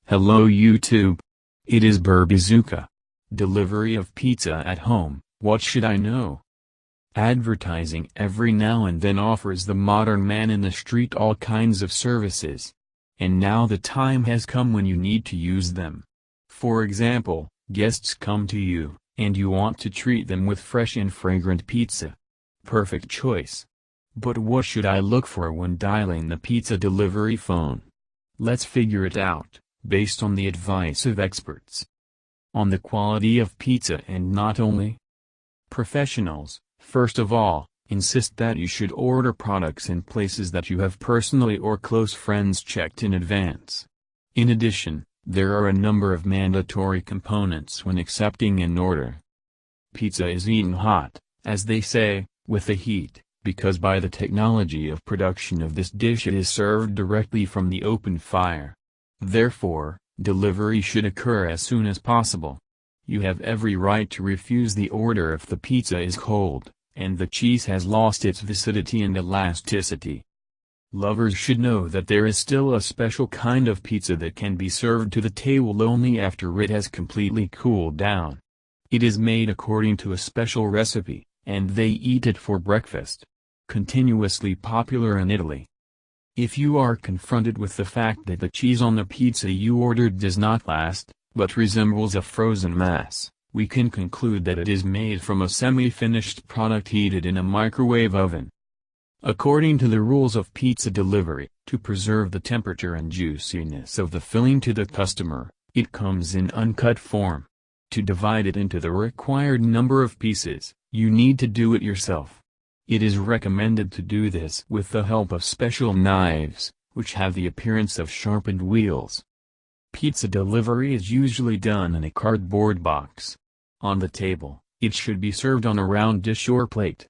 Hello YouTube. It is Burbizuka. Delivery of pizza at home, what should I know? Advertising every now and then offers the modern man in the street all kinds of services. And now the time has come when you need to use them. For example, guests come to you, and you want to treat them with fresh and fragrant pizza. Perfect choice. But what should I look for when dialing the pizza delivery phone? Let's figure it out, based on the advice of experts. On the quality of pizza and not only. Professionals, first of all, insist that you should order products in places that you have personally or close friends checked in advance. In addition, there are a number of mandatory components when accepting an order. Pizza is eaten hot, as they say, with the heat, because by the technology of production of this dish it is served directly from the open fire. Therefore, delivery should occur as soon as possible. You have every right to refuse the order if the pizza is cold, and the cheese has lost its viscidity and elasticity. Lovers should know that there is still a special kind of pizza that can be served to the table only after it has completely cooled down. It is made according to a special recipe, and they eat it for breakfast. Continuously popular in Italy. If you are confronted with the fact that the cheese on the pizza you ordered does not last, but resembles a frozen mass, we can conclude that it is made from a semi-finished product heated in a microwave oven. According to the rules of pizza delivery, to preserve the temperature and juiciness of the filling to the customer, it comes in uncut form. To divide it into the required number of pieces, you need to do it yourself. It is recommended to do this with the help of special knives, which have the appearance of sharpened wheels. Pizza delivery is usually done in a cardboard box. On the table, it should be served on a round dish or plate.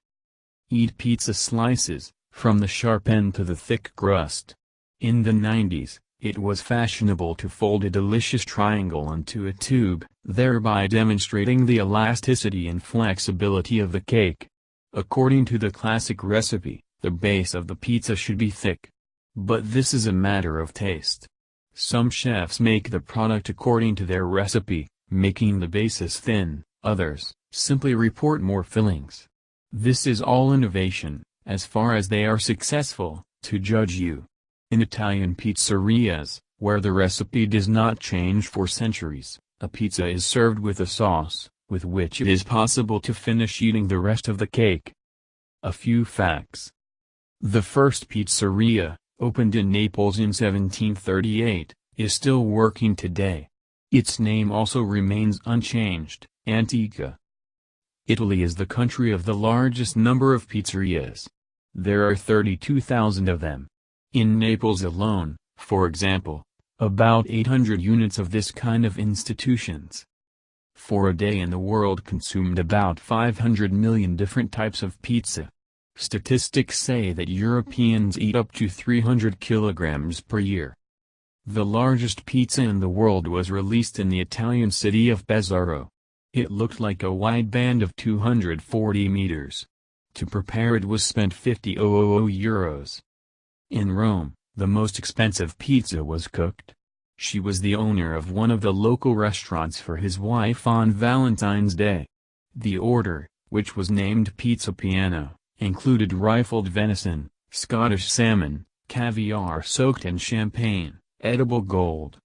Eat pizza slices, from the sharp end to the thick crust. In the 90s, it was fashionable to fold a delicious triangle into a tube, thereby demonstrating the elasticity and flexibility of the cake. According to the classic recipe, the base of the pizza should be thick. But this is a matter of taste. Some chefs make the product according to their recipe, making the bases thin, others simply report more fillings. This is all innovation, as far as they are successful, to judge you. In Italian pizzerias, where the recipe does not change for centuries, a pizza is served with a sauce, with which it is possible to finish eating the rest of the cake. A few facts. The first pizzeria, opened in Naples in 1738, is still working today. Its name also remains unchanged, Antica. Italy is the country of the largest number of pizzerias. There are 32,000 of them. In Naples alone, for example, about 800 units of this kind of institutions. For a day in the world consumed about 500 million different types of pizza. Statistics say that Europeans eat up to 300 kilograms per year. The largest pizza in the world was released in the Italian city of Pesaro. It looked like a wide band of 240 meters. To prepare it was spent €50,000. In Rome, the most expensive pizza was cooked. She was the owner of one of the local restaurants for his wife on Valentine's Day. The order, which was named Pizza Piano, included rifled venison, Scottish salmon, caviar soaked in champagne, edible gold.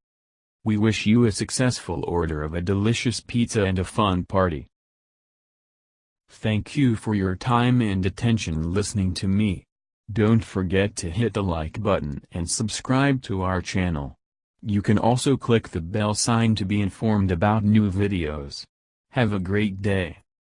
We wish you a successful order of a delicious pizza and a fun party. Thank you for your time and attention listening to me. Don't forget to hit the like button and subscribe to our channel. You can also click the bell sign to be informed about new videos. Have a great day.